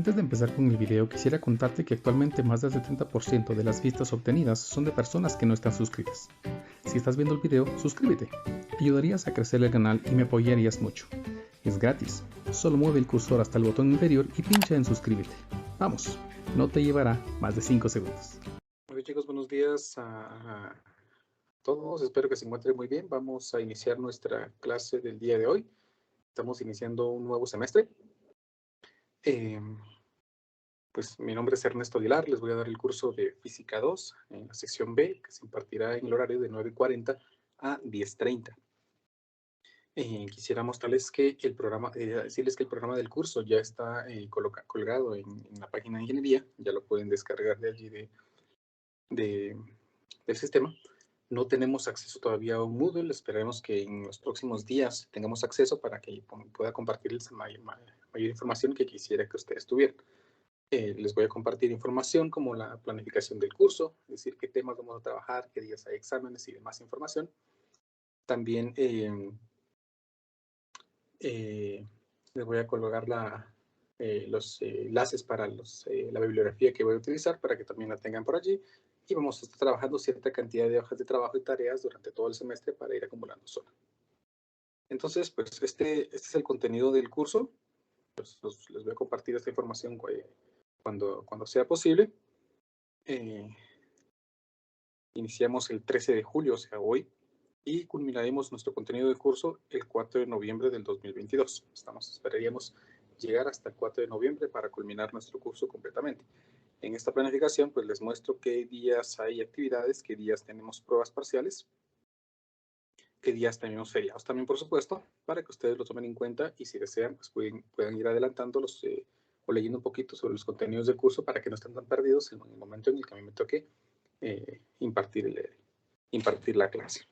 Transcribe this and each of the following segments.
Antes de empezar con el video, quisiera contarte que actualmente más del 70% de las vistas obtenidas son de personas que no están suscritas. Si estás viendo el video, suscríbete. Ayudarías a crecer el canal y me apoyarías mucho. Es gratis. Solo mueve el cursor hasta el botón inferior y pincha en suscríbete. Vamos, no te llevará más de 5 segundos. Muy bien, chicos, buenos días a todos. Espero que se encuentren muy bien. Vamos a iniciar nuestra clase del día de hoy. Estamos iniciando un nuevo semestre. Pues mi nombre es Ernesto Aguilar. Les voy a dar el curso de Física 2 en la sección B, que se impartirá en el horario de 9:40 a 10:30. Quisiera mostrarles que decirles que el programa del curso ya está colgado en la página de ingeniería. Ya lo pueden descargar de allí del sistema. No tenemos acceso todavía a un Moodle. Esperemos que en los próximos días tengamos acceso para que pueda compartirles mayor información que quisiera que ustedes tuvieran. Les voy a compartir información como la planificación del curso, es decir, qué temas vamos a trabajar, qué días hay exámenes y demás información. También les voy a colgar los enlaces para la bibliografía que voy a utilizar para que también la tengan por allí. Y vamos a estar trabajando cierta cantidad de hojas de trabajo y tareas durante todo el semestre para ir acumulando zona. Entonces, pues este es el contenido del curso. Pues, les voy a compartir esta información cuando sea posible. Iniciamos el 13 de julio, o sea, hoy, y culminaremos nuestro contenido del curso el 4 de noviembre del 2022. Esperaríamos llegar hasta el 4 de noviembre para culminar nuestro curso completamente. En esta planificación, pues les muestro qué días hay actividades, qué días tenemos pruebas parciales, qué días tenemos feriados también, por supuesto, para que ustedes lo tomen en cuenta y si desean, pues puedan ir adelantándolos o leyendo un poquito sobre los contenidos del curso para que no estén tan perdidos en el momento en el que a mí me toque impartir la clase.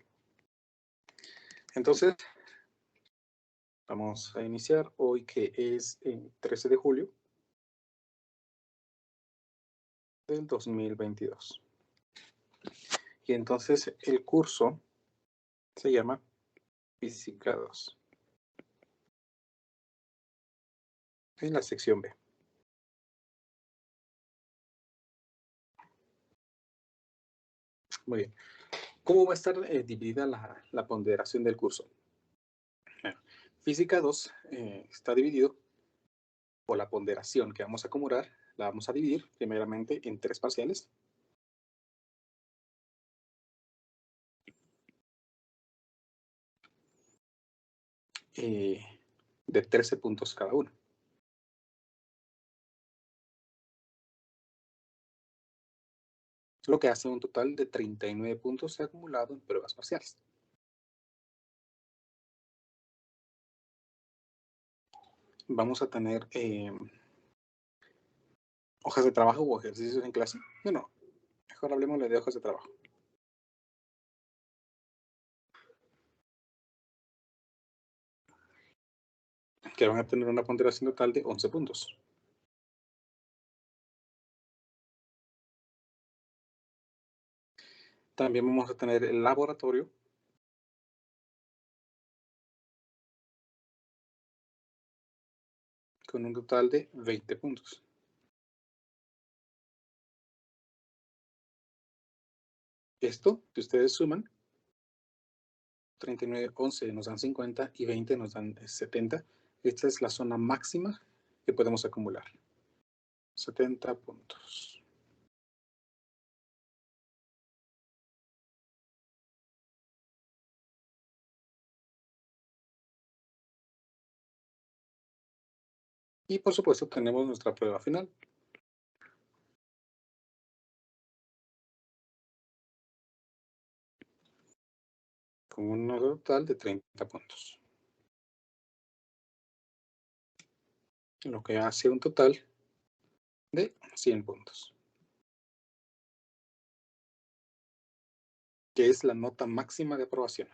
Entonces, vamos a iniciar hoy que es el 13 de julio del 2022. Y entonces el curso se llama Física 2 en la sección B. Muy bien. ¿Cómo va a estar dividida la ponderación del curso? Bueno, Física 2 está dividido por la ponderación que vamos a acumular. La vamos a dividir primeramente en 3 parciales. De 13 puntos cada uno. Lo que hace un total de 39 puntos acumulados en pruebas parciales. Vamos a tener hojas de trabajo o ejercicios en clase. Bueno, mejor hablemos de hojas de trabajo. Que van a tener una ponderación total de 11 puntos. También vamos a tener el laboratorio. Con un total de 20 puntos. Esto, si ustedes suman, 39, 11 nos dan 50 y 20 nos dan 70. Esta es la zona máxima que podemos acumular. 70 puntos. Y por supuesto tenemos nuestra prueba final. Con un total de 30 puntos. Lo que hace un total de 100 puntos. Que es la nota máxima de aprobación.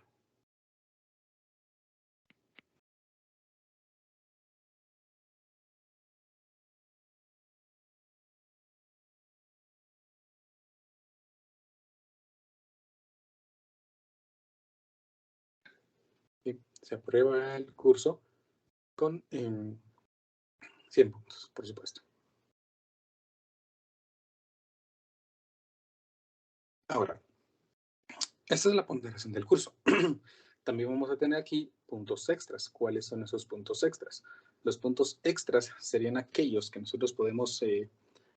Y se aprueba el curso con 100 puntos, por supuesto. Ahora, esta es la ponderación del curso. También vamos a tener aquí puntos extras. ¿Cuáles son esos puntos extras? Los puntos extras serían aquellos que nosotros podemos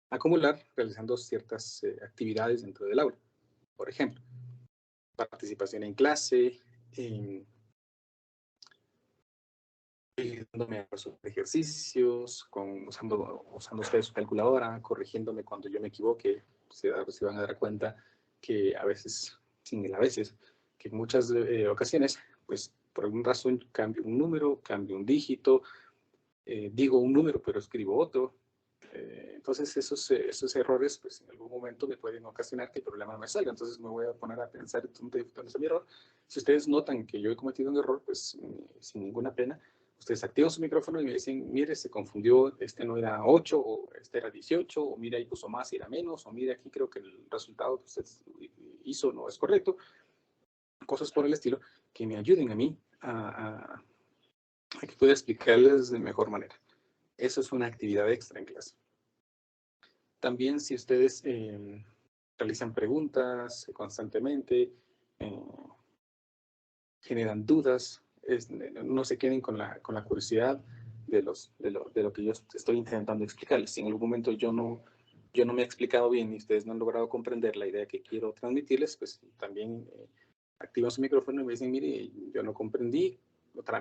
acumular realizando ciertas actividades dentro del aula. Por ejemplo, participación en clase, dándome a sus ejercicios, usando ustedes su calculadora, corrigiéndome cuando yo me equivoque. Se van a dar cuenta que a veces, que en muchas ocasiones, pues por alguna razón cambio un número, cambio un dígito, digo un número pero escribo otro. Entonces esos errores, pues en algún momento me pueden ocasionar que el problema no me salga. Entonces me voy a poner a pensar dónde está mi error. Si ustedes notan que yo he cometido un error, pues sin ninguna pena, ustedes activan su micrófono y me dicen, mire, se confundió, este no era 8, o este era 18, o mire, ahí puso más y era menos, o mire, aquí creo que el resultado que usted hizo no es correcto. Cosas por el estilo que me ayuden a mí a que pueda explicarles de mejor manera. Eso es una actividad extra en clase. También si ustedes realizan preguntas constantemente, generan dudas, no se queden con la curiosidad de lo que yo estoy intentando explicarles. Si en algún momento yo no me he explicado bien y ustedes no han logrado comprender la idea que quiero transmitirles, pues también activan su micrófono y me dicen, mire, yo no comprendí,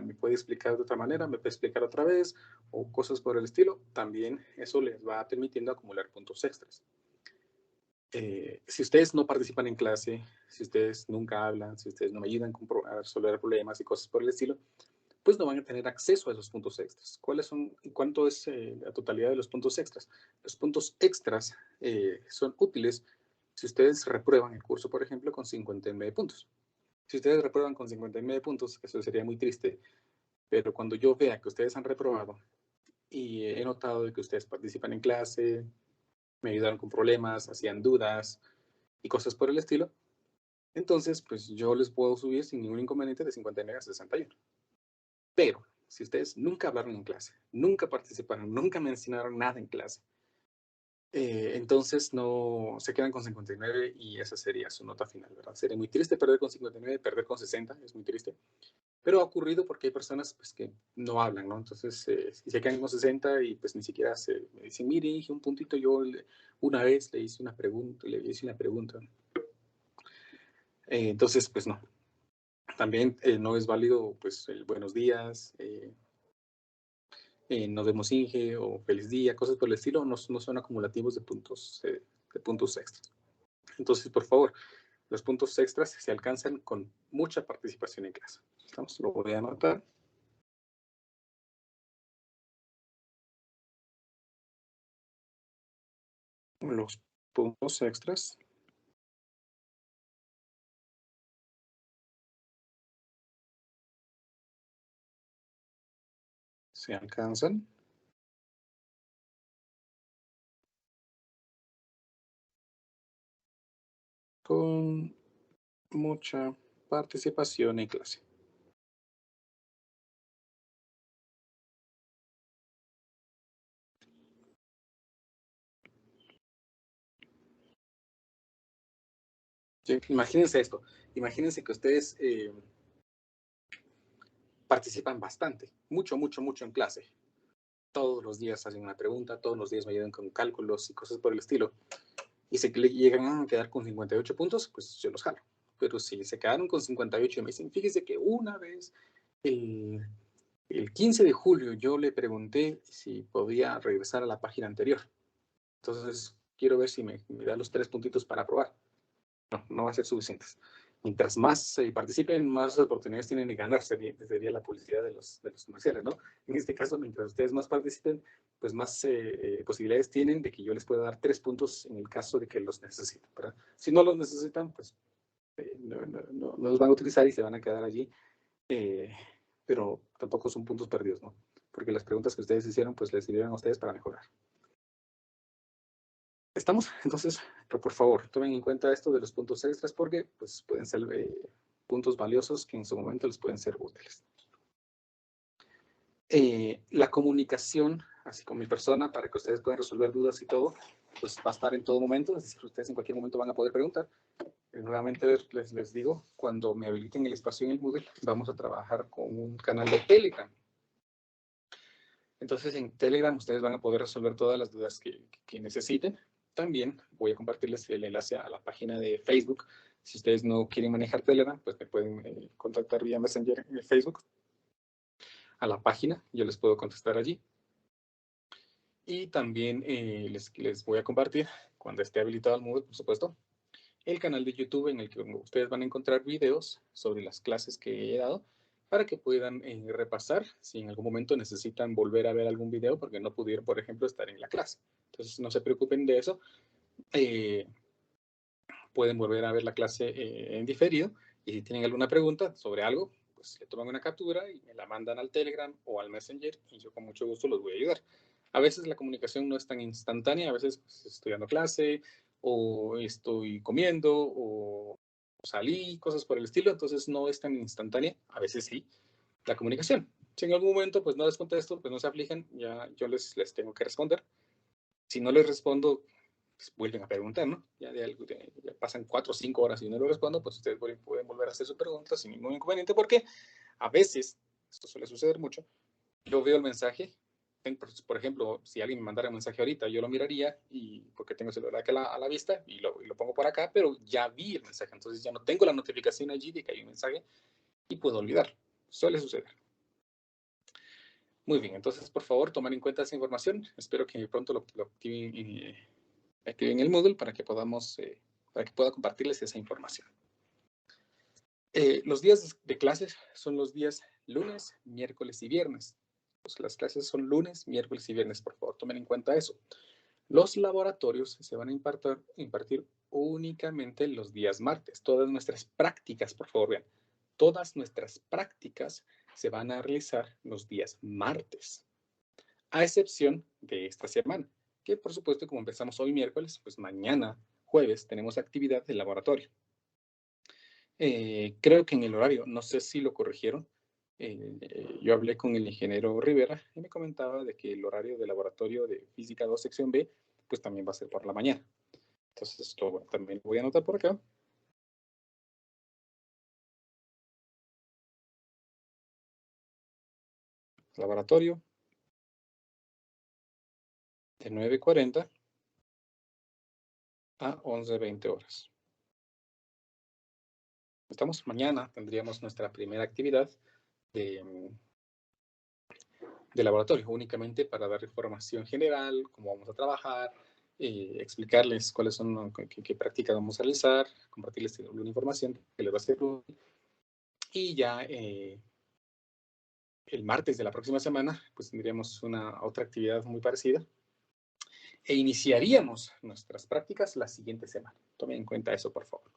me puede explicar de otra manera, me puede explicar otra vez, o cosas por el estilo. También eso les va permitiendo acumular puntos extras. Si ustedes no participan en clase, si ustedes nunca hablan, si ustedes no me ayudan a resolver problemas y cosas por el estilo, pues no van a tener acceso a esos puntos extras. ¿Cuánto es la totalidad de los puntos extras? Los puntos extras son útiles si ustedes reprueban el curso, por ejemplo, con 59 puntos. Si ustedes reprueban con 59 puntos, eso sería muy triste, pero cuando yo vea que ustedes han reprobado y he notado de que ustedes participan en clase, me ayudaron con problemas, hacían dudas y cosas por el estilo, entonces pues yo les puedo subir sin ningún inconveniente de 59 a 61. Pero si ustedes nunca hablaron en clase, nunca participaron, nunca mencionaron nada en clase, entonces no se quedan con 59 y esa sería su nota final, ¿verdad? Sería muy triste perder con 59, perder con 60, es muy triste. Pero ha ocurrido porque hay personas pues, que no hablan, ¿no? Entonces, si se quedan con 60 y pues ni siquiera me dicen, mire, dije un puntito, yo una vez le hice una pregunta. Entonces, pues no. También no es válido, pues, el buenos días, nos vemos Inge, o feliz día, cosas por el estilo, no son acumulativos de puntos extras. Entonces, por favor, los puntos extras se alcanzan con mucha participación en clase. ¿Estamos? Lo voy a anotar. Los puntos extras se alcanzan con mucha participación en clase. ¿Sí? Imagínense esto, imagínense que ustedes participan bastante, mucho en clase. Todos los días hacen una pregunta, todos los días me ayudan con cálculos y cosas por el estilo. Y si llegan a quedar con 58 puntos, pues yo los jalo. Pero si se quedaron con 58 y me dicen, fíjese que una vez el 15 de julio yo le pregunté si podía regresar a la página anterior. Entonces, quiero ver si me da los 3 puntitos para aprobar. No va a ser suficientes. Mientras más participen, más oportunidades tienen de ganar, sería la publicidad de los comerciales, ¿no? En este caso, mientras ustedes más participen, pues más posibilidades tienen de que yo les pueda dar 3 puntos en el caso de que los necesiten, ¿verdad? Si no los necesitan, pues no los van a utilizar y se van a quedar allí, pero tampoco son puntos perdidos, ¿no? Porque las preguntas que ustedes hicieron, pues les sirvieron a ustedes para mejorar. ¿Estamos? Entonces, pero por favor, tomen en cuenta esto de los puntos extras porque pues, pueden ser puntos valiosos que en su momento les pueden ser útiles. La comunicación, así con mi persona, para que ustedes puedan resolver dudas y todo, pues va a estar en todo momento, es decir, ustedes en cualquier momento van a poder preguntar. Nuevamente les digo, cuando me habiliten el espacio en el Moodle, vamos a trabajar con un canal de Telegram. Entonces, en Telegram ustedes van a poder resolver todas las dudas que necesiten. También voy a compartirles el enlace a la página de Facebook. Si ustedes no quieren manejar Telegram, pues me pueden contactar vía Messenger en Facebook a la página. Yo les puedo contestar allí. Y también les voy a compartir, cuando esté habilitado el Moodle, por supuesto, el canal de YouTube en el que ustedes van a encontrar videos sobre las clases que he dado para que puedan repasar si en algún momento necesitan volver a ver algún video porque no pudieron, por ejemplo, estar en la clase. Entonces, no se preocupen de eso. Pueden volver a ver la clase en diferido y si tienen alguna pregunta sobre algo, pues le toman una captura y me la mandan al Telegram o al Messenger y yo con mucho gusto los voy a ayudar. A veces la comunicación no es tan instantánea, a veces pues, estoy dando clase o estoy comiendo o salí, cosas por el estilo, entonces no es tan instantánea, a veces sí, la comunicación. Si en algún momento pues no les contesto, pues no se aflijan, ya yo les tengo que responder. Si no les respondo, pues vuelven a preguntar, ¿no? Ya pasan 4 o 5 horas y no lo respondo, pues ustedes pueden volver a hacer su pregunta sin ningún inconveniente, porque a veces, esto suele suceder mucho, yo veo el mensaje, por ejemplo, si alguien me mandara un mensaje ahorita, yo lo miraría, y porque tengo el celular aquí a la vista, y lo pongo por acá, pero ya vi el mensaje, entonces ya no tengo la notificación allí de que hay un mensaje, y puedo olvidar. Suele suceder. Muy bien, entonces, por favor, tomar en cuenta esa información. Espero que pronto lo activen en el Moodle para que pueda compartirles esa información. Los días de clases son los días lunes, miércoles y viernes. Pues las clases son lunes, miércoles y viernes, por favor, tomen en cuenta eso. Los laboratorios se van a impartir únicamente los días martes. Todas nuestras prácticas, por favor, vean, todas nuestras prácticas se van a realizar los días martes, a excepción de esta semana, que por supuesto, como empezamos hoy miércoles, pues mañana, jueves, tenemos actividad de laboratorio. Creo que en el horario, no sé si lo corrigieron, yo hablé con el ingeniero Rivera y me comentaba de que el horario de laboratorio de Física 2, sección B, pues también va a ser por la mañana. Entonces, esto también lo voy a anotar por acá. Laboratorio de 9:40 a 11:20 horas. Estamos mañana, tendríamos nuestra primera actividad de laboratorio, únicamente para dar información general, cómo vamos a trabajar, explicarles cuáles son, qué prácticas vamos a realizar, compartirles alguna información que les va a ser útil. Y ya el martes de la próxima semana, pues tendríamos otra actividad muy parecida e iniciaríamos nuestras prácticas la siguiente semana. Tomen en cuenta eso, por favor.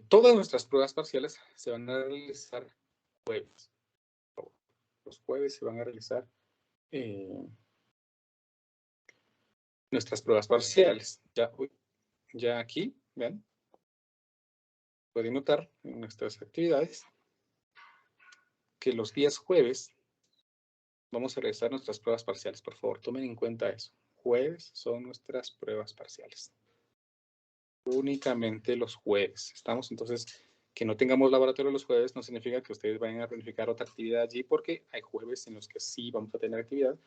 Todas nuestras pruebas parciales se van a realizar jueves. Los jueves se van a realizar nuestras pruebas parciales. Ya aquí, vean, pueden notar en nuestras actividades que los días jueves vamos a realizar nuestras pruebas parciales. Por favor, tomen en cuenta eso. Jueves son nuestras pruebas parciales. Únicamente los jueves. ¿Estamos? Entonces, que no tengamos laboratorio los jueves no significa que ustedes vayan a planificar otra actividad allí, porque hay jueves en los que sí vamos a tener actividad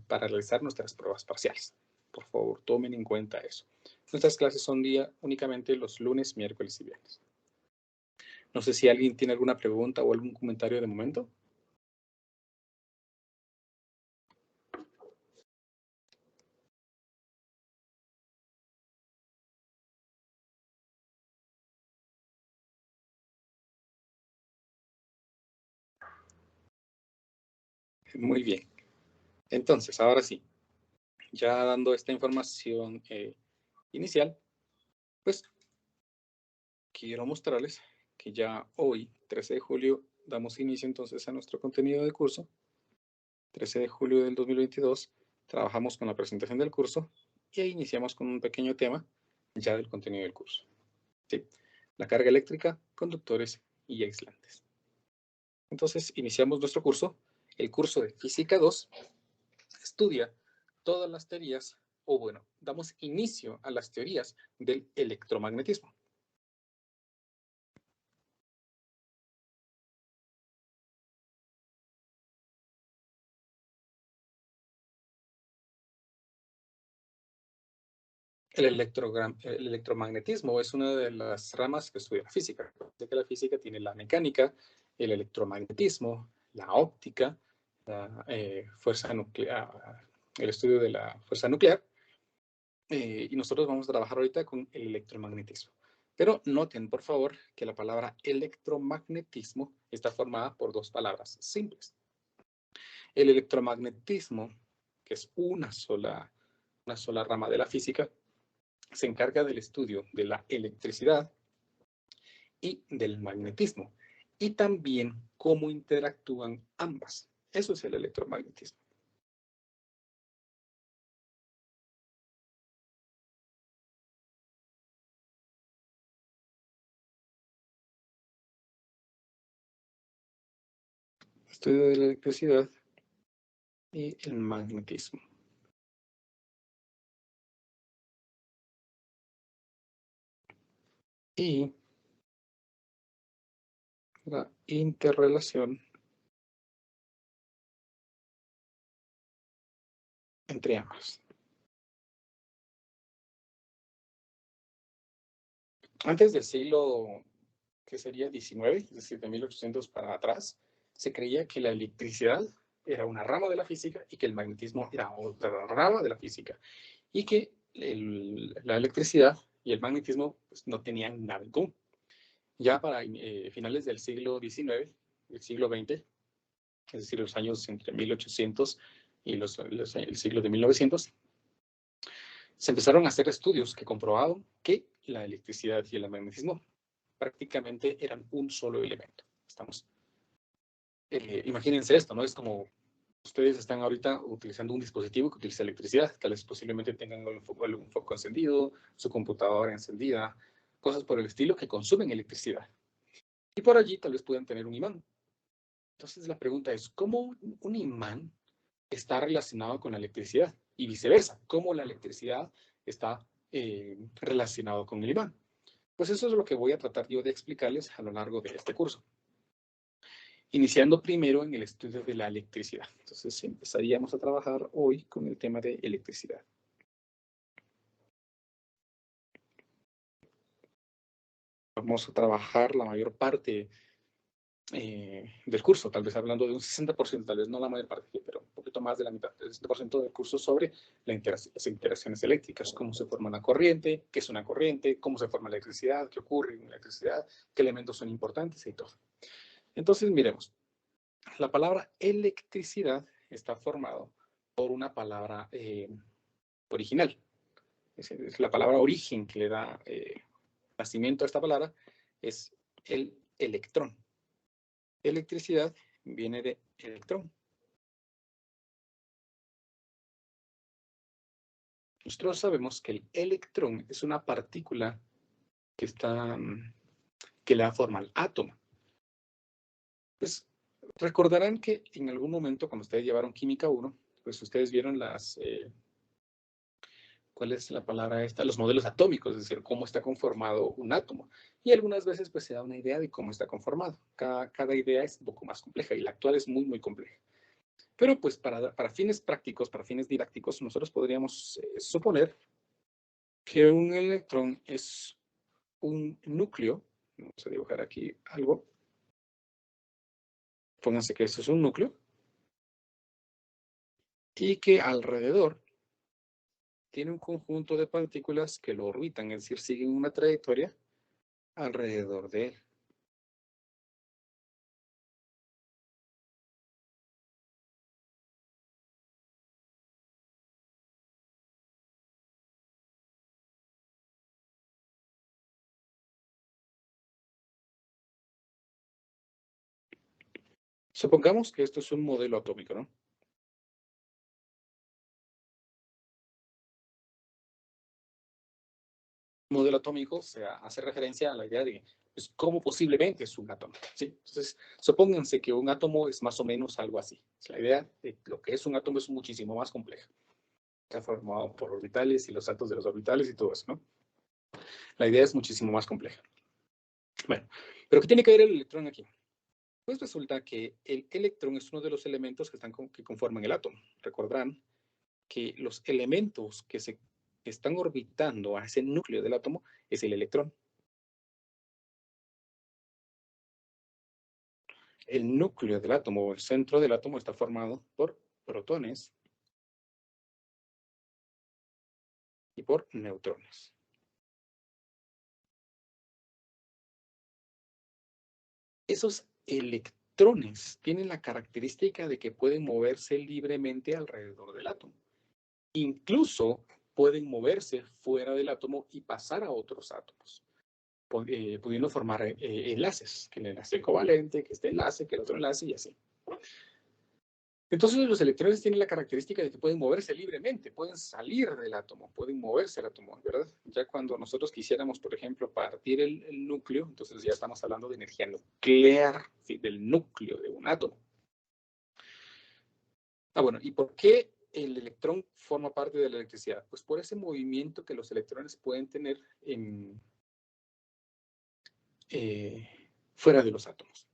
para realizar nuestras pruebas parciales. Por favor, tomen en cuenta eso. Nuestras clases son únicamente los lunes, miércoles y viernes. No sé si alguien tiene alguna pregunta o algún comentario de momento. Muy bien. Entonces, ahora sí, ya dando esta información inicial, pues quiero mostrarles que ya hoy, 13 de julio, damos inicio entonces a nuestro contenido de curso. 13 de julio del 2022, trabajamos con la presentación del curso y iniciamos con un pequeño tema ya del contenido del curso. ¿Sí? La carga eléctrica, conductores y aislantes. Entonces, iniciamos nuestro curso. El curso de Física 2 estudia todas las teorías o bueno, damos inicio a las teorías del electromagnetismo. El electromagnetismo es una de las ramas que estudia la física. Que la física tiene la mecánica, el electromagnetismo, la óptica, la fuerza nuclear, el estudio de la fuerza nuclear, y nosotros vamos a trabajar ahorita con el electromagnetismo. Pero noten, por favor, que la palabra electromagnetismo está formada por dos palabras simples. El electromagnetismo, que es una sola rama de la física, se encarga del estudio de la electricidad y del magnetismo, y también cómo interactúan ambas. Eso es el electromagnetismo. Estudio de la electricidad y el magnetismo. Y la interrelación entre ambas. Antes del siglo, que sería 19, es decir, de 1800 para atrás, se creía que la electricidad era una rama de la física y que el magnetismo era otra rama de la física. Y que la electricidad y el magnetismo pues, no tenían nada en común. Ya para finales del siglo XIX, el siglo XX, es decir, los años entre 1800 y el siglo de 1900, se empezaron a hacer estudios que comprobaban que la electricidad y el magnetismo prácticamente eran un solo elemento. Imagínense esto, ¿no? Es como ustedes están ahorita utilizando un dispositivo que utiliza electricidad, tal vez posiblemente tengan un foco encendido, su computadora encendida, cosas por el estilo que consumen electricidad. Y por allí tal vez puedan tener un imán. Entonces la pregunta es, ¿cómo un imán está relacionado con la electricidad? Y viceversa, ¿cómo la electricidad está relacionado con el imán? Pues eso es lo que voy a tratar yo de explicarles a lo largo de este curso. Iniciando primero en el estudio de la electricidad. Entonces empezaríamos a trabajar hoy con el tema de electricidad. Vamos a trabajar la mayor parte del curso, tal vez hablando de un 60%, tal vez no la mayor parte, pero un poquito más de la mitad, el 60% del curso sobre las interacciones eléctricas, cómo se forma la corriente, qué es una corriente, cómo se forma la electricidad, qué ocurre en la electricidad, qué elementos son importantes y todo. Entonces, miremos. La palabra electricidad está formado por una palabra original. Es la palabra origen que le da nacimiento a esta palabra, es el electrón. Electricidad viene de electrón. Nosotros sabemos que el electrón es una partícula que le da forma al átomo. Pues recordarán que en algún momento, cuando ustedes llevaron Química 1, pues ustedes vieron ¿cuál es la palabra esta? Los modelos atómicos, es decir, cómo está conformado un átomo. Y algunas veces pues se da una idea de cómo está conformado. Cada idea es un poco más compleja y la actual es muy, muy compleja. Pero pues para fines prácticos, para fines didácticos, nosotros podríamos suponer que un electrón es un núcleo. Vamos a dibujar aquí algo. Pónganse que esto es un núcleo. Y que alrededor tiene un conjunto de partículas que lo orbitan, es decir, siguen una trayectoria alrededor de él. Supongamos que esto es un modelo atómico, ¿no? Modelo atómico se hace referencia a la idea de pues, cómo posiblemente es un átomo, ¿sí? Entonces, supónganse que un átomo es más o menos algo así. La idea de lo que es un átomo es muchísimo más compleja. Está formado por orbitales y los saltos de los orbitales y todo eso, ¿no? La idea es muchísimo más compleja. Bueno, ¿pero qué tiene que ver el electrón aquí? Pues resulta que el electrón es uno de los elementos que conforman el átomo. Recordarán que los elementos que están orbitando a ese núcleo del átomo es el electrón. El núcleo del átomo o el centro del átomo está formado por protones y por neutrones. Esos electrones tienen la característica de que pueden moverse libremente alrededor del átomo. Incluso pueden moverse fuera del átomo y pasar a otros átomos, pudiendo formar enlaces, que el enlace covalente, que este enlace, que el otro enlace y así. Entonces los electrones tienen la característica de que pueden moverse libremente, pueden salir del átomo, pueden moverse del átomo, ¿verdad? Ya cuando nosotros quisiéramos, por ejemplo, partir el núcleo, entonces ya estamos hablando de energía nuclear, ¿sí? Del núcleo de un átomo. Bueno, ¿y por qué el electrón forma parte de la electricidad? Pues por ese movimiento que los electrones pueden tener fuera de los átomos.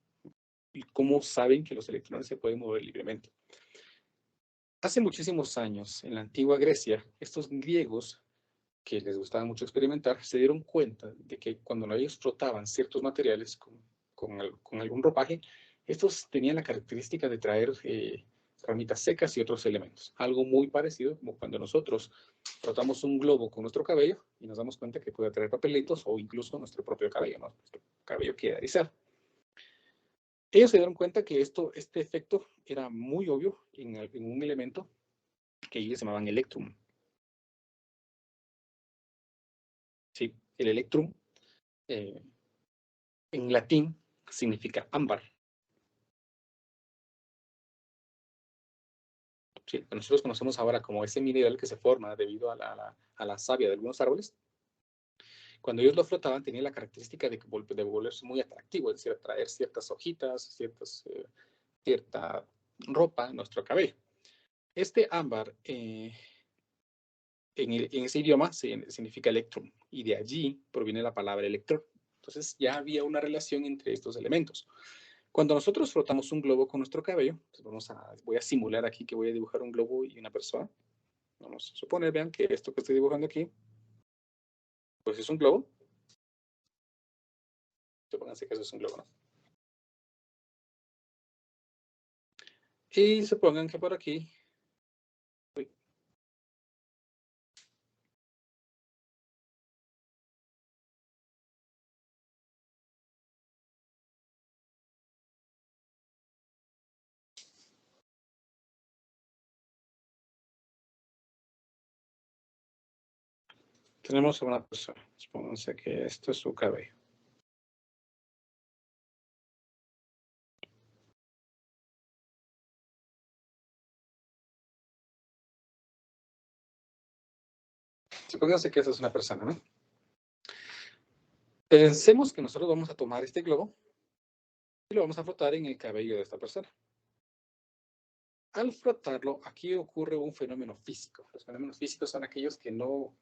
¿Y cómo saben que los electrones se pueden mover libremente? Hace muchísimos años, en la antigua Grecia, estos griegos que les gustaba mucho experimentar, se dieron cuenta de que cuando ellos frotaban ciertos materiales con algún ropaje, estos tenían la característica de traer ramitas secas y otros elementos. Algo muy parecido como cuando nosotros frotamos un globo con nuestro cabello y nos damos cuenta que puede traer papelitos o incluso nuestro propio cabello, ¿no? Nuestro cabello queda erizado. Ellos se dieron cuenta que este efecto era muy obvio en un elemento que ellos llamaban electrum. Sí, el electrum en latín significa ámbar. Sí, nosotros conocemos ahora como ese mineral que se forma debido a la savia de algunos árboles. Cuando ellos lo frotaban tenía la característica de volverse muy atractivo, es decir, atraer ciertas hojitas, cierta ropa a nuestro cabello. Este ámbar en ese idioma significa electrum y de allí proviene la palabra electrón. Entonces ya había una relación entre estos elementos. Cuando nosotros frotamos un globo con nuestro cabello, pues voy a simular aquí que voy a dibujar un globo y una persona. Vamos a suponer, vean que esto que estoy dibujando aquí, pues es un globo. Supónganse que eso es un globo, ¿no? Y supongan que por aquí, tenemos a una persona. Supónganse que esto es su cabello. Supónganse que esa es una persona, ¿no? Pensemos que nosotros vamos a tomar este globo y lo vamos a frotar en el cabello de esta persona. Al frotarlo, aquí ocurre un fenómeno físico. Los fenómenos físicos son aquellos que no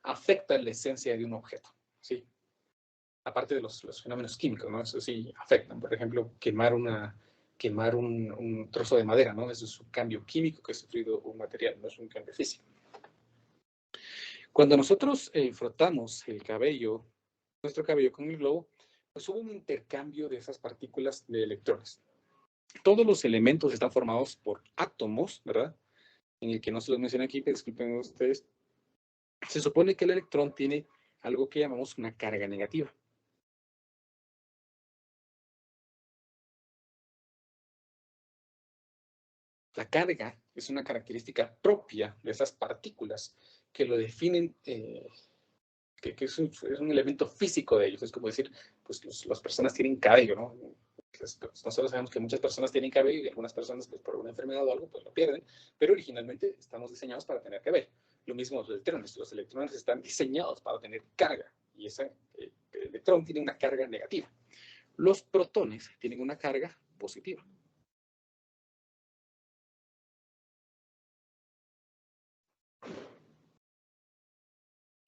afectan la esencia de un objeto, ¿sí? Aparte de los fenómenos químicos, ¿no? Eso sí afectan. Por ejemplo, quemar un trozo de madera, ¿no? Eso es un cambio químico que ha sufrido un material, no es un cambio físico. Cuando nosotros frotamos nuestro cabello con el globo, pues hubo un intercambio de esas partículas de electrones. Todos los elementos están formados por átomos, ¿verdad? En el que no se los mencioné aquí, pero disculpen ustedes. Se supone que el electrón tiene algo que llamamos una carga negativa. La carga es una característica propia de esas partículas que lo definen, que es un elemento físico de ellos. Es como decir, pues las personas tienen cabello, ¿no? Nosotros sabemos que muchas personas tienen cabello y algunas personas, pues, por una enfermedad o algo, pues lo pierden, pero originalmente estamos diseñados para tener cabello. Lo mismo los electrones. Los electrones están diseñados para tener carga y ese electrón tiene una carga negativa. Los protones tienen una carga positiva.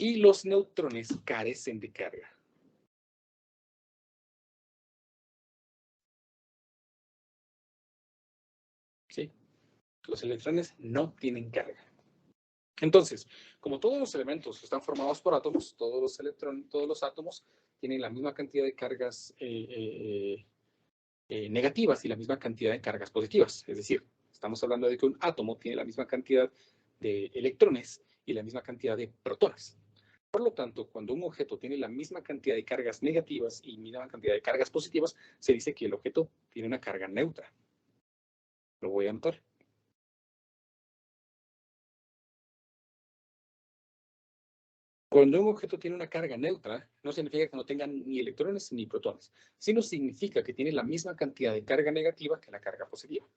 Y los neutrones carecen de carga. ¿Sí? Los electrones no tienen carga. Entonces, como todos los elementos están formados por átomos, todos los átomos tienen la misma cantidad de cargas negativas y la misma cantidad de cargas positivas. Es decir, estamos hablando de que un átomo tiene la misma cantidad de electrones y la misma cantidad de protones. Por lo tanto, cuando un objeto tiene la misma cantidad de cargas negativas y misma cantidad de cargas positivas, se dice que el objeto tiene una carga neutra. Lo voy a anotar. Cuando un objeto tiene una carga neutra, no significa que no tenga ni electrones ni protones, sino significa que tiene la misma cantidad de carga negativa que la carga positiva.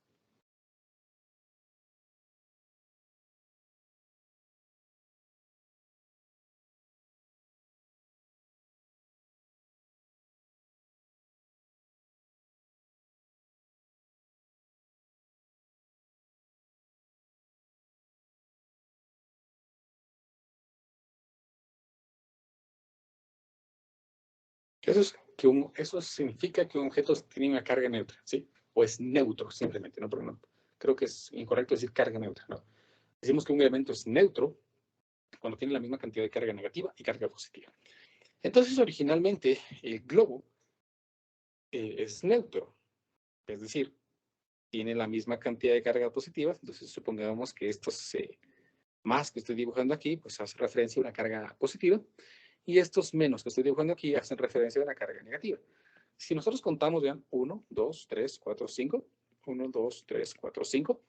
Eso significa que un objeto tiene una carga neutra, ¿sí? O es neutro, simplemente, ¿no? Pero no, creo que es incorrecto decir carga neutra, ¿no? Decimos que un elemento es neutro cuando tiene la misma cantidad de carga negativa y carga positiva. Entonces, originalmente, el globo es neutro, es decir, tiene la misma cantidad de carga positiva, entonces supongamos que estos más que estoy dibujando aquí, pues hace referencia a una carga positiva, y estos menos que estoy dibujando aquí hacen referencia a una carga negativa. Si nosotros contamos, vean, 1, 2, 3, 4, 5, 1, 2, 3, 4, 5,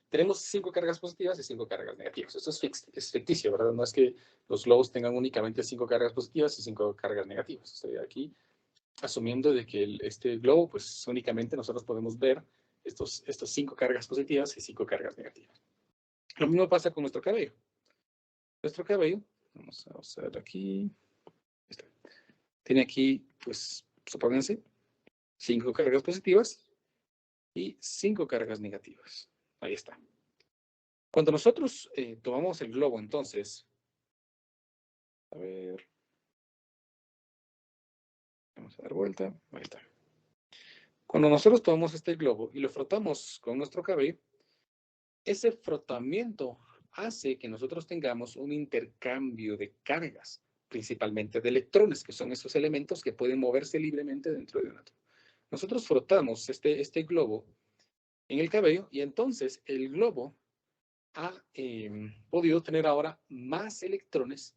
tenemos 5 cargas positivas y 5 cargas negativas. Esto es ficticio, ¿verdad? No es que los globos tengan únicamente 5 cargas positivas y 5 cargas negativas. Estoy aquí asumiendo de que este globo, pues únicamente nosotros podemos ver estos 5 cargas positivas y 5 cargas negativas. Lo mismo pasa con nuestro cabello. Nuestro cabello, vamos a usar aquí, tiene aquí, pues, supónganse, 5 cargas positivas y 5 cargas negativas. Ahí está. Cuando nosotros tomamos el globo, entonces, a ver, vamos a dar vuelta, ahí está. Cuando nosotros tomamos este globo y lo frotamos con nuestro cabello, ese frotamiento hace que nosotros tengamos un intercambio de cargas, principalmente de electrones, que son esos elementos que pueden moverse libremente dentro de un átomo. Nosotros frotamos este globo en el cabello y entonces el globo ha podido tener ahora más electrones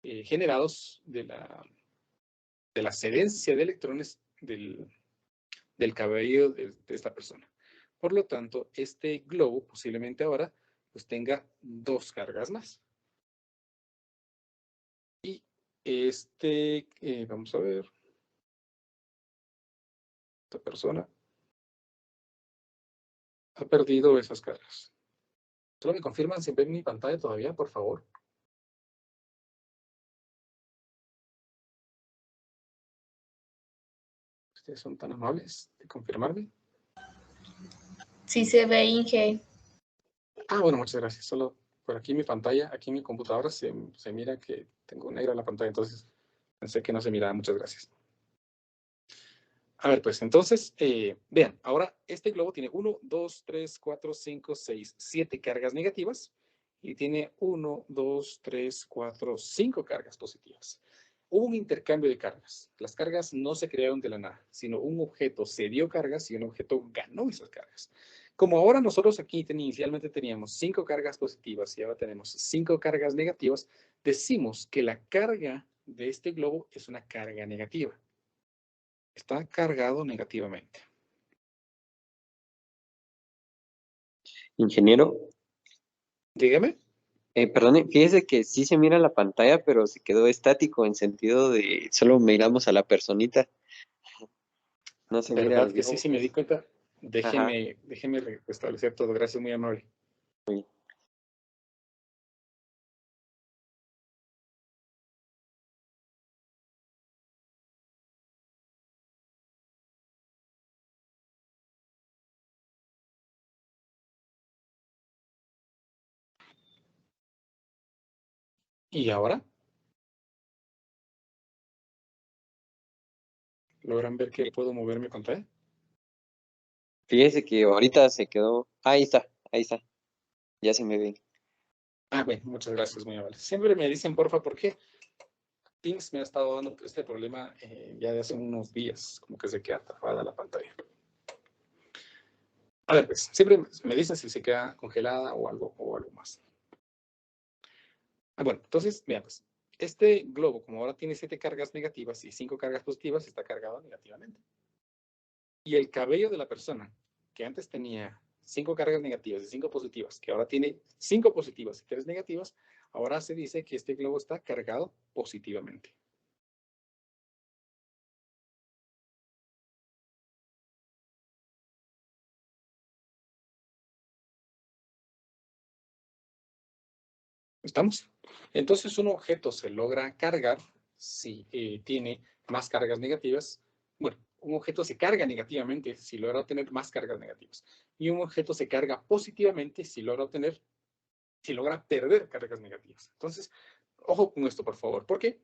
generados de la sedencia de electrones del cabello de esta persona. Por lo tanto, este globo posiblemente ahora pues tenga 2 cargas más. Y vamos a ver, esta persona ha perdido esas cargas. Solo me confirman si ven mi pantalla todavía, por favor. Ustedes son tan amables de confirmarme. Sí se ve, Inge. Bueno, muchas gracias. Solo por aquí mi pantalla, aquí en mi computadora se mira que tengo negra la pantalla, entonces pensé que no se miraba. Muchas gracias. A ver, pues entonces, vean, ahora este globo tiene 1, 2, 3, 4, 5, 6, 7 cargas negativas y tiene 1, 2, 3, 4, 5 cargas positivas. Hubo un intercambio de cargas. Las cargas no se crearon de la nada, sino un objeto se dio cargas y un objeto ganó esas cargas. Como ahora nosotros aquí inicialmente teníamos 5 cargas positivas y ahora tenemos 5 cargas negativas, decimos que la carga de este globo es una carga negativa. Está cargado negativamente. Ingeniero, Dígame. perdone, fíjese que sí se mira la pantalla, pero se quedó estático en sentido de solo miramos a la personita. No se mira ¿Verdad el que sí? globo. Sí me di cuenta. Ajá. Déjeme restablecer todo. Gracias, muy amable. Muy bien. ¿Y ahora? ¿Logran ver que puedo mover mi pantalla? Fíjese que ahorita se quedó. Ahí está, ahí está. Ya se me ve. Ah, bueno, muchas gracias, muy amable. Siempre me dicen, porfa, ¿por qué? Teams me ha estado dando este problema ya de hace unos días, como que se queda trabada la pantalla. A ver, pues, siempre me dicen si se queda congelada o algo más. Ah, bueno, entonces, vean, pues, este globo, como ahora tiene 7 cargas negativas y 5 cargas positivas, está cargado negativamente. Y el cabello de la persona, que antes tenía 5 cargas negativas y 5 positivas, que ahora tiene 5 positivas y 3 negativas, ahora se dice que este globo está cargado positivamente. ¿Estamos? Entonces un objeto se logra cargar si tiene más cargas negativas. Bueno, un objeto se carga negativamente si logra obtener más cargas negativas. Y un objeto se carga positivamente si logra perder cargas negativas. Entonces, ojo con esto, por favor, porque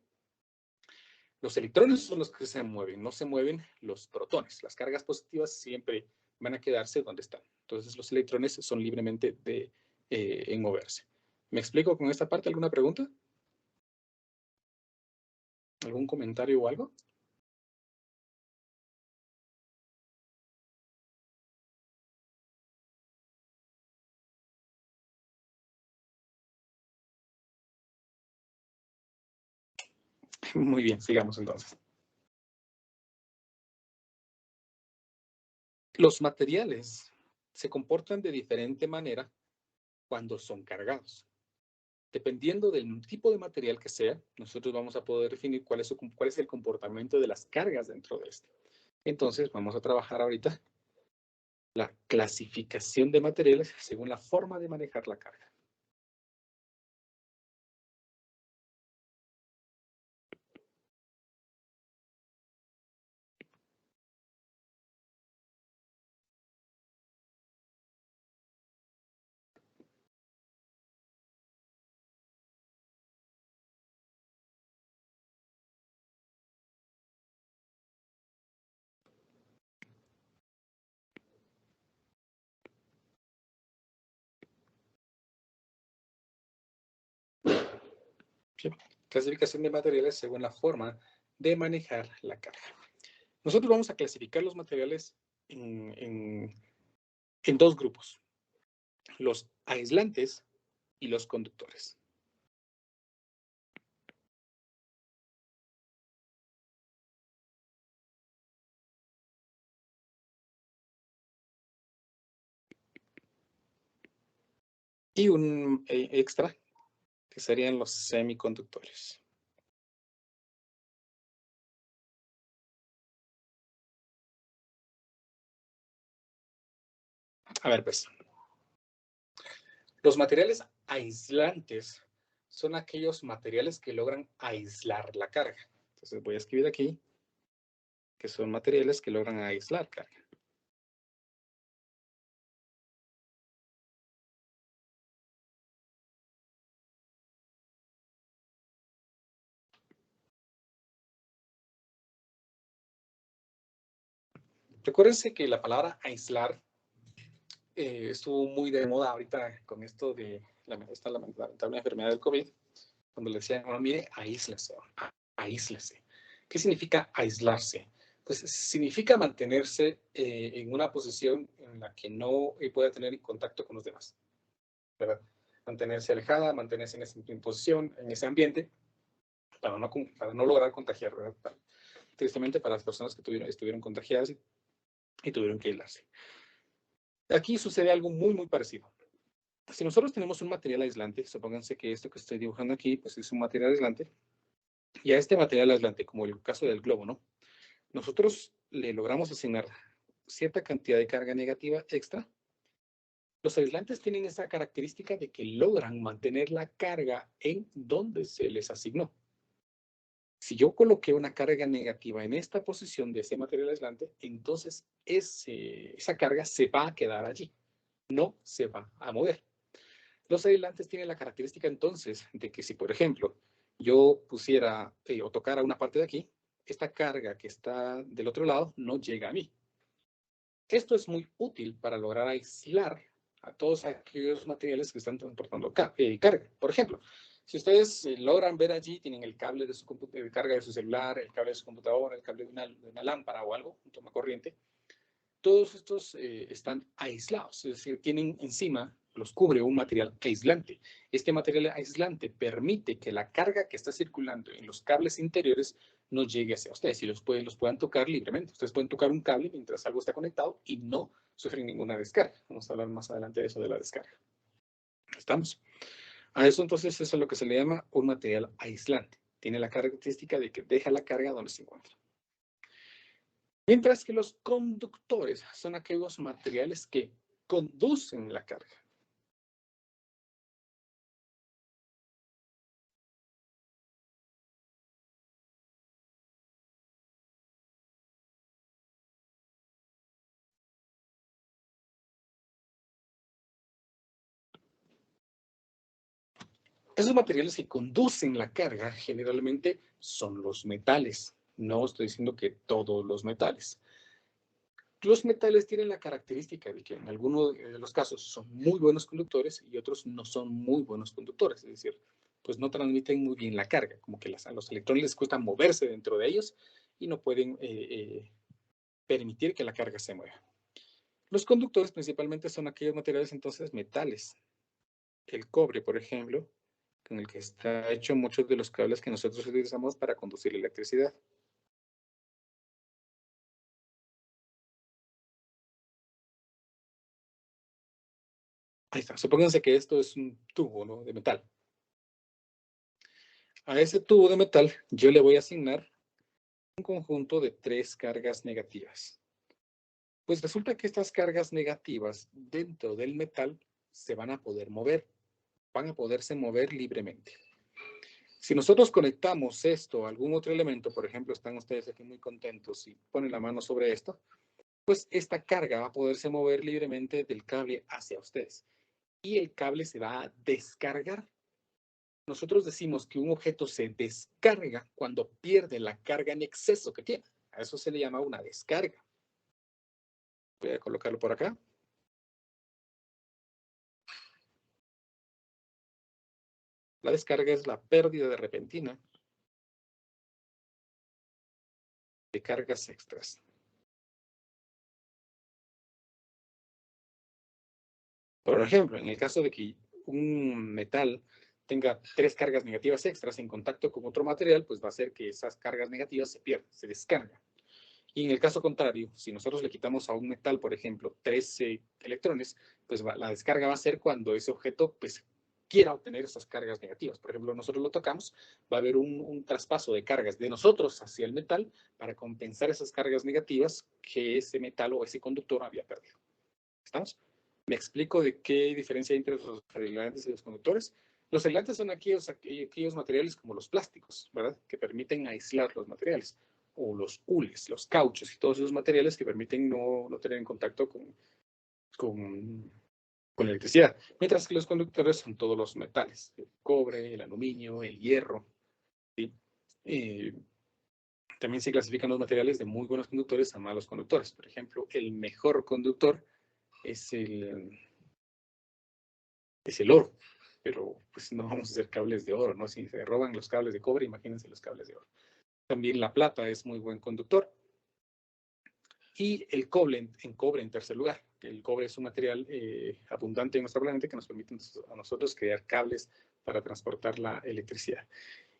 los electrones son los que se mueven, no se mueven los protones. Las cargas positivas siempre van a quedarse donde están. Entonces, los electrones son libremente en moverse. ¿Me explico con esta parte? ¿Alguna pregunta? ¿Algún comentario o algo? Muy bien, sigamos entonces. Los materiales se comportan de diferente manera cuando son cargados. Dependiendo del tipo de material que sea, nosotros vamos a poder definir cuál es el comportamiento de las cargas dentro de este. Entonces, vamos a trabajar ahorita la clasificación de materiales según la forma de manejar la carga. Bien. Clasificación de materiales según la forma de manejar la carga. Nosotros vamos a clasificar los materiales en dos grupos: los aislantes y los conductores. Y un extra, que serían los semiconductores. A ver, pues, los materiales aislantes son aquellos materiales que logran aislar la carga. Entonces voy a escribir aquí que son materiales que logran aislar carga. Recuérdense que la palabra aislar estuvo muy de moda ahorita con esto de esta lamentable enfermedad del COVID, cuando le decían, bueno, mire, aíslese, aíslese. ¿Qué significa aislarse? Pues significa mantenerse en una posición en la que no pueda tener contacto con los demás, ¿verdad? Mantenerse alejada, mantenerse en esa posición, en ese ambiente, para no lograr contagiar, ¿verdad? Tristemente para las personas que estuvieron contagiadas y tuvieron que aislarse. Aquí sucede algo muy, muy parecido. Si nosotros tenemos un material aislante, supónganse que esto que estoy dibujando aquí, pues es un material aislante, y a este material aislante, como el caso del globo, ¿no? Nosotros le logramos asignar cierta cantidad de carga negativa extra. Los aislantes tienen esa característica de que logran mantener la carga en donde se les asignó. Si yo coloqué una carga negativa en esta posición de ese material aislante, entonces esa carga se va a quedar allí, no se va a mover. Los aislantes tienen la característica entonces de que si, por ejemplo, yo pusiera o tocara una parte de aquí, esta carga que está del otro lado no llega a mí. Esto es muy útil para lograr aislar a todos aquellos materiales que están transportando carga. Por ejemplo, si ustedes logran ver allí, tienen el cable de su carga de su celular, el cable de su computadora, el cable de una lámpara o algo, un toma corriente, todos estos están aislados, es decir, tienen encima, los cubre un material aislante. Este material aislante permite que la carga que está circulando en los cables interiores no llegue hacia ustedes y los puedan tocar libremente. Ustedes pueden tocar un cable mientras algo está conectado y no sufren ninguna descarga. Vamos a hablar más adelante de eso, de la descarga. ¿Estamos? A eso entonces eso es lo que se le llama un material aislante. Tiene la característica de que deja la carga donde se encuentra. Mientras que los conductores son aquellos materiales que conducen la carga. Esos materiales que conducen la carga generalmente son los metales. No estoy diciendo que todos los metales. Los metales tienen la característica de que en algunos de los casos son muy buenos conductores y otros no son muy buenos conductores. Es decir, pues no transmiten muy bien la carga, como que a los electrones les cuesta moverse dentro de ellos y no pueden permitir que la carga se mueva. Los conductores principalmente son aquellos materiales entonces metales. El cobre, por ejemplo, con el que está hecho muchos de los cables que nosotros utilizamos para conducir electricidad. Ahí está. Supónganse que esto es un tubo, ¿no?, de metal. A ese tubo de metal yo le voy a asignar un conjunto de 3 cargas negativas. Pues resulta que estas cargas negativas dentro del metal se van a poder mover, van a poderse mover libremente. Si nosotros conectamos esto a algún otro elemento, por ejemplo, están ustedes aquí muy contentos y ponen la mano sobre esto, pues esta carga va a poderse mover libremente del cable hacia ustedes. Y el cable se va a descargar. Nosotros decimos que un objeto se descarga cuando pierde la carga en exceso que tiene. A eso se le llama una descarga. Voy a colocarlo por acá. La descarga es la pérdida de repentina de cargas extras. Por ejemplo, en el caso de que un metal tenga 3 cargas negativas extras en contacto con otro material, pues va a hacer que esas cargas negativas se pierdan, se descargan. Y en el caso contrario, si nosotros le quitamos a un metal, por ejemplo, 13 electrones, pues la descarga va a ser cuando ese objeto pues, quiera obtener esas cargas negativas. Por ejemplo, nosotros lo tocamos, va a haber un traspaso de cargas de nosotros hacia el metal para compensar esas cargas negativas que ese metal o ese conductor había perdido. ¿Estamos? ¿Me explico de qué diferencia hay entre los aislantes y los conductores? Los aislantes son aquellos materiales como los plásticos, ¿verdad? Que permiten aislar los materiales. O los hules, los cauchos y todos esos materiales que permiten no tener en contacto con la electricidad. Mientras que los conductores son todos los metales. El cobre, el aluminio, el hierro. ¿Sí? También se clasifican los materiales de muy buenos conductores a malos conductores. Por ejemplo, el mejor conductor es el oro, pero pues no vamos a hacer cables de oro, ¿no? Si se roban los cables de cobre, imagínense los cables de oro. También la plata es muy buen conductor. Y el cobre en tercer lugar. El cobre es un material abundante en nuestro planeta que nos permite a nosotros crear cables para transportar la electricidad.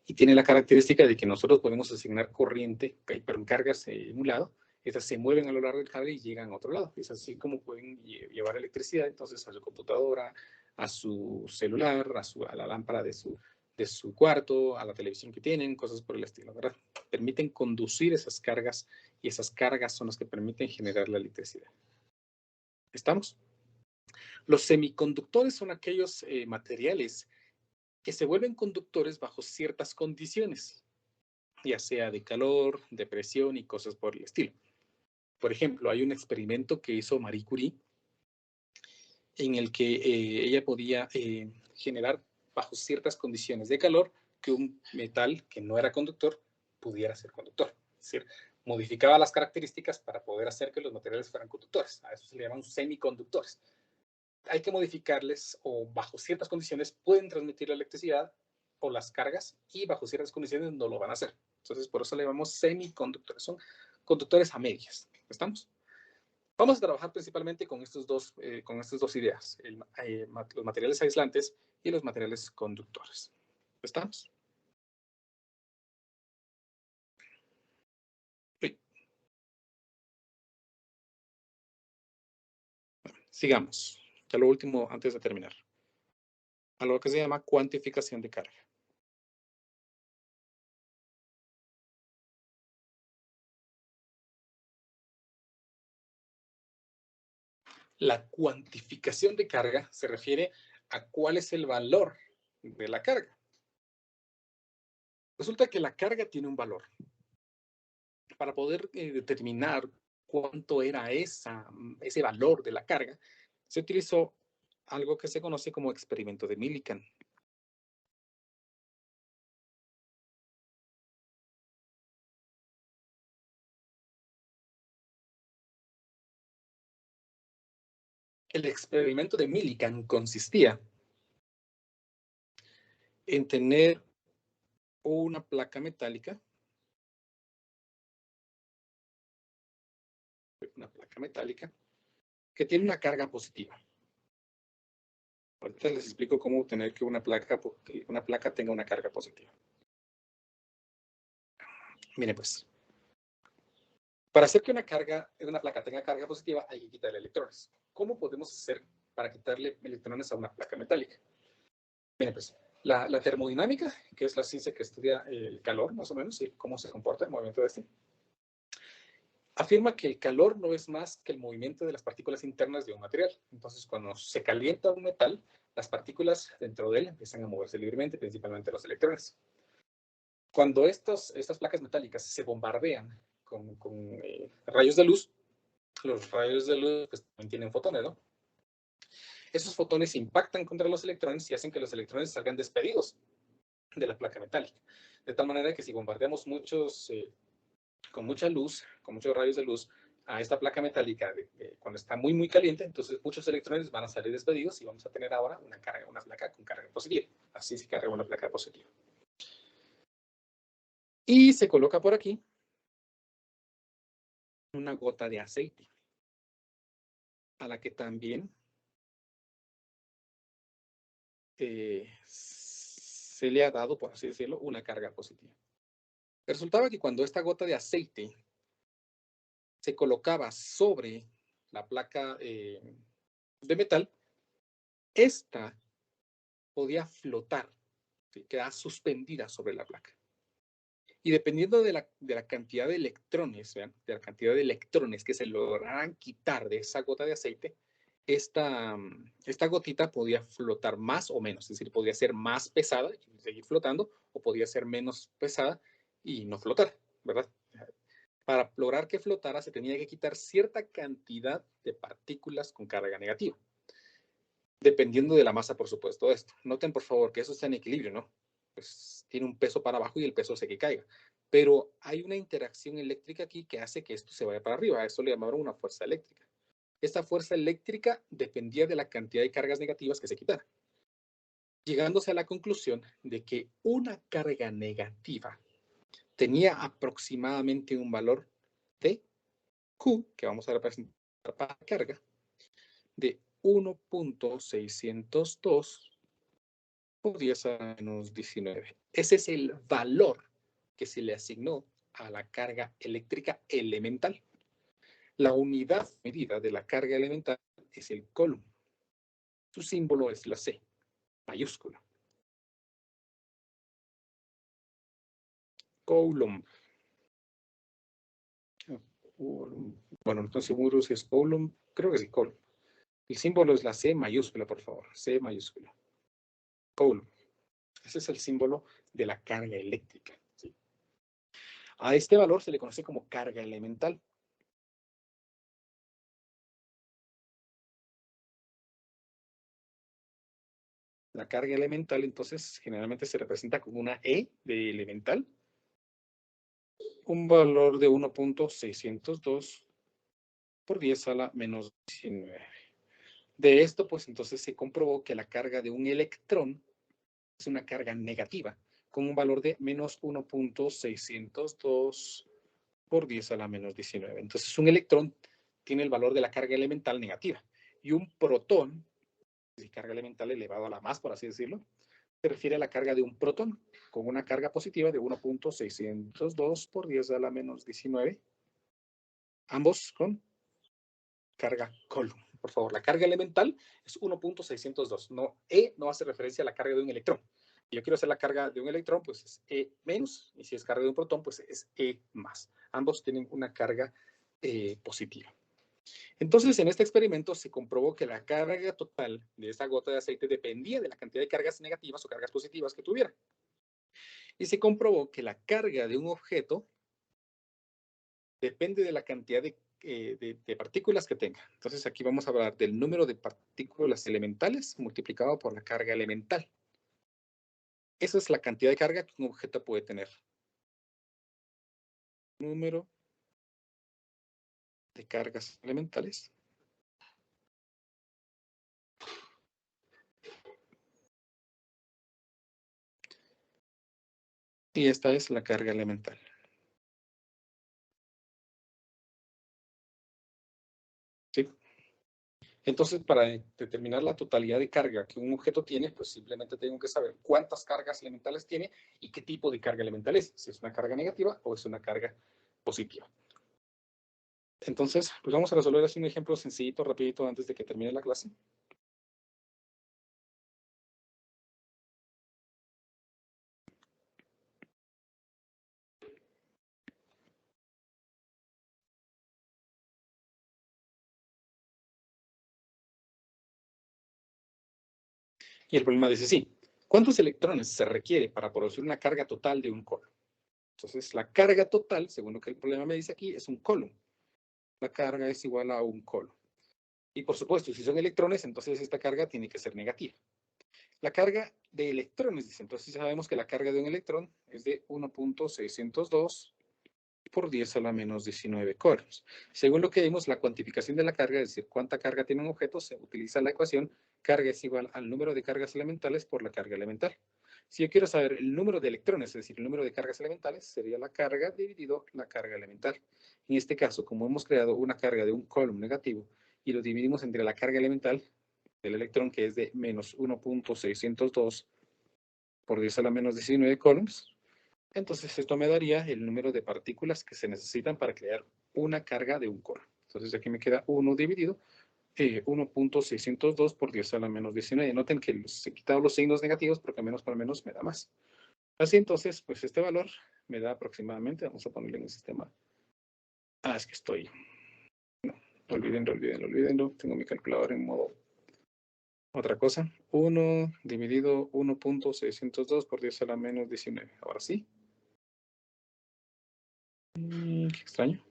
Y tiene la característica de que nosotros podemos asignar corriente, pero en cargas en un lado, estas se mueven a lo largo del cable y llegan a otro lado. Es así como pueden llevar electricidad entonces a su computadora, a su celular, a la lámpara de su cuarto, a la televisión que tienen, cosas por el estilo, ¿verdad? Permiten conducir esas cargas y esas cargas son las que permiten generar la electricidad. ¿Estamos? Los semiconductores son aquellos materiales que se vuelven conductores bajo ciertas condiciones, ya sea de calor, de presión y cosas por el estilo. Por ejemplo, hay un experimento que hizo Marie Curie en el que ella podía generar bajo ciertas condiciones de calor que un metal que no era conductor pudiera ser conductor. decir, modificaba las características para poder hacer que los materiales fueran conductores. A eso se le llaman semiconductores. Hay que modificarles o bajo ciertas condiciones pueden transmitir la electricidad o las cargas y bajo ciertas condiciones no lo van a hacer. Entonces, por eso le llamamos semiconductores. Son conductores a medias. ¿Estamos? Vamos a trabajar principalmente con estas dos ideas, los materiales aislantes y los materiales conductores. ¿Estamos? Sí. Sigamos. Ya lo último antes de terminar. A lo que se llama cuantificación de carga. La cuantificación de carga se refiere a cuál es el valor de la carga. Resulta que la carga tiene un valor. Para poder determinar cuánto era ese valor de la carga, se utilizó algo que se conoce como experimento de Millikan. El experimento de Millikan consistía en tener una placa metálica, que tiene una carga positiva. Ahorita les explico cómo obtener que una placa tenga una carga positiva. Miren pues, para hacer que una placa tenga carga positiva hay que quitarle electrones. ¿Cómo podemos hacer para quitarle electrones a una placa metálica? Miren pues, la termodinámica, que es la ciencia que estudia el calor, más o menos, y cómo se comporta el movimiento de este, afirma que el calor no es más que el movimiento de las partículas internas de un material. Entonces, cuando se calienta un metal, las partículas dentro de él empiezan a moverse libremente, principalmente los electrones. Cuando estas placas metálicas se bombardean con rayos de luz, los rayos de luz pues, también tienen fotones, ¿no? Esos fotones impactan contra los electrones y hacen que los electrones salgan despedidos de la placa metálica. De tal manera que si bombardeamos con mucha luz, con muchos rayos de luz, a esta placa metálica cuando está muy, muy caliente, entonces muchos electrones van a salir despedidos y vamos a tener ahora una placa con carga positiva. Así se carga una placa positiva. Y se coloca por aquí una gota de aceite, a la que también se le ha dado, por así decirlo, una carga positiva. Resultaba que cuando esta gota de aceite se colocaba sobre la placa de metal, esta podía flotar, ¿sí? Quedaba suspendida sobre la placa. Y dependiendo de la cantidad de electrones, ¿vean? De la cantidad de electrones que se lograran quitar de esa gota de aceite, esta gotita podía flotar más o menos, es decir, podía ser más pesada y seguir flotando, o podía ser menos pesada y no flotar, ¿verdad? Para lograr que flotara se tenía que quitar cierta cantidad de partículas con carga negativa, dependiendo de la masa, por supuesto, de esto. Noten, por favor, que eso está en equilibrio, ¿no? Pues tiene un peso para abajo y el peso hace que caiga. Pero hay una interacción eléctrica aquí que hace que esto se vaya para arriba. A eso le llamaron una fuerza eléctrica. Esta fuerza eléctrica dependía de la cantidad de cargas negativas que se quitaran, llegándose a la conclusión de que una carga negativa tenía aproximadamente un valor de Q, que vamos a representar para carga, de 1.602 por 10 a la menos 19. Ese es el valor que se le asignó a la carga eléctrica elemental. La unidad medida de la carga elemental es el coulomb. Su símbolo es la C, mayúscula. Coulomb. Bueno, no estoy seguro si es coulomb. Creo que sí, coulomb. El símbolo es la C mayúscula, por favor. C mayúscula. Coulomb. Ese es el símbolo de la carga eléctrica. ¿Sí? A este valor se le conoce como carga elemental. La carga elemental, entonces, generalmente se representa como una E de elemental un valor de 1.602 por 10 a la menos 19. De esto, pues entonces se comprobó que la carga de un electrón es una carga negativa, con un valor de menos 1.602 por 10 a la menos 19. Entonces un electrón tiene el valor de la carga elemental negativa y un protón, de carga elemental elevado a la más, por así decirlo, se refiere a la carga de un protón con una carga positiva de 1.602 por 10 a la menos 19, ambos con carga Coulomb. Por favor, la carga elemental es 1.602. No hace referencia a la carga de un electrón. Si yo quiero hacer la carga de un electrón, pues es E menos, y si es carga de un protón, pues es E más. Ambos tienen una carga positiva. Entonces, en este experimento se comprobó que la carga total de esta gota de aceite dependía de la cantidad de cargas negativas o cargas positivas que tuviera. Y se comprobó que la carga de un objeto depende de la cantidad de partículas que tenga. Entonces, aquí vamos a hablar del número de partículas elementales multiplicado por la carga elemental. Esa es la cantidad de carga que un objeto puede tener. Número de cargas elementales. Y esta es la carga elemental. ¿Sí? Entonces, para determinar la totalidad de carga que un objeto tiene, pues simplemente tengo que saber cuántas cargas elementales tiene y qué tipo de carga elemental es. Si es una carga negativa o es una carga positiva. Entonces, pues vamos a resolver así un ejemplo sencillito, rapidito, antes de que termine la clase. Y el problema dice, sí, ¿cuántos electrones se requiere para producir una carga total de un Coulomb? Entonces, la carga total, según lo que el problema me dice aquí, es un Coulomb. La carga es igual a un Coulomb. Y por supuesto, si son electrones, entonces esta carga tiene que ser negativa. La carga de electrones, dice, entonces sabemos que la carga de un electrón es de 1.602 por 10 a la menos 19 coulombs. Según lo que vimos, la cuantificación de la carga, es decir, cuánta carga tiene un objeto, se utiliza la ecuación carga es igual al número de cargas elementales por la carga elemental. Si yo quiero saber el número de electrones, es decir, el número de cargas elementales, sería la carga dividido la carga elemental. En este caso, como hemos creado una carga de un Coulomb negativo y lo dividimos entre la carga elemental del electrón, que es de menos 1.602 por 10 a la menos 19 coulombs, entonces esto me daría el número de partículas que se necesitan para crear una carga de un Coulomb. Entonces aquí me queda 1 dividido 1.602 por 10 a la menos 19. Noten que he quitado los signos negativos porque menos por menos me da más. Así entonces, pues este valor me da aproximadamente, vamos a ponerle en el sistema. Es que estoy. No, olvídenlo. Tengo mi calculadora en modo otra cosa. 1 dividido 1.602 por 10 a la menos 19. Ahora sí. Qué extraño.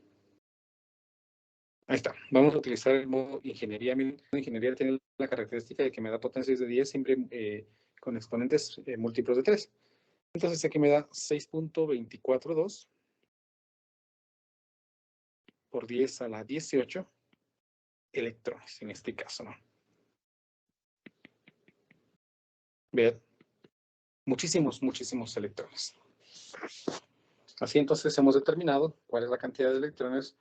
Ahí está. Vamos a utilizar el modo ingeniería. Ingeniería tiene la característica de que me da potencias de 10 siempre con exponentes múltiplos de 3. Entonces aquí me da 6.242 por 10 a la 18 electrones, en este caso, ¿no? Vean, muchísimos electrones. Así entonces hemos determinado cuál es la cantidad de electrones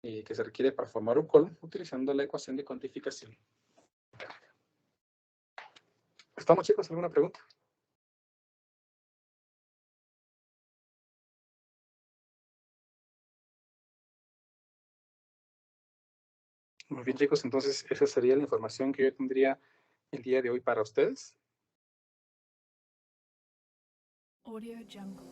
que se requiere para formar un Coulomb utilizando la ecuación de cuantificación. ¿Estamos, chicos? ¿Alguna pregunta? Muy bien, chicos, entonces esa sería la información que yo tendría el día de hoy para ustedes. Audio Jungle.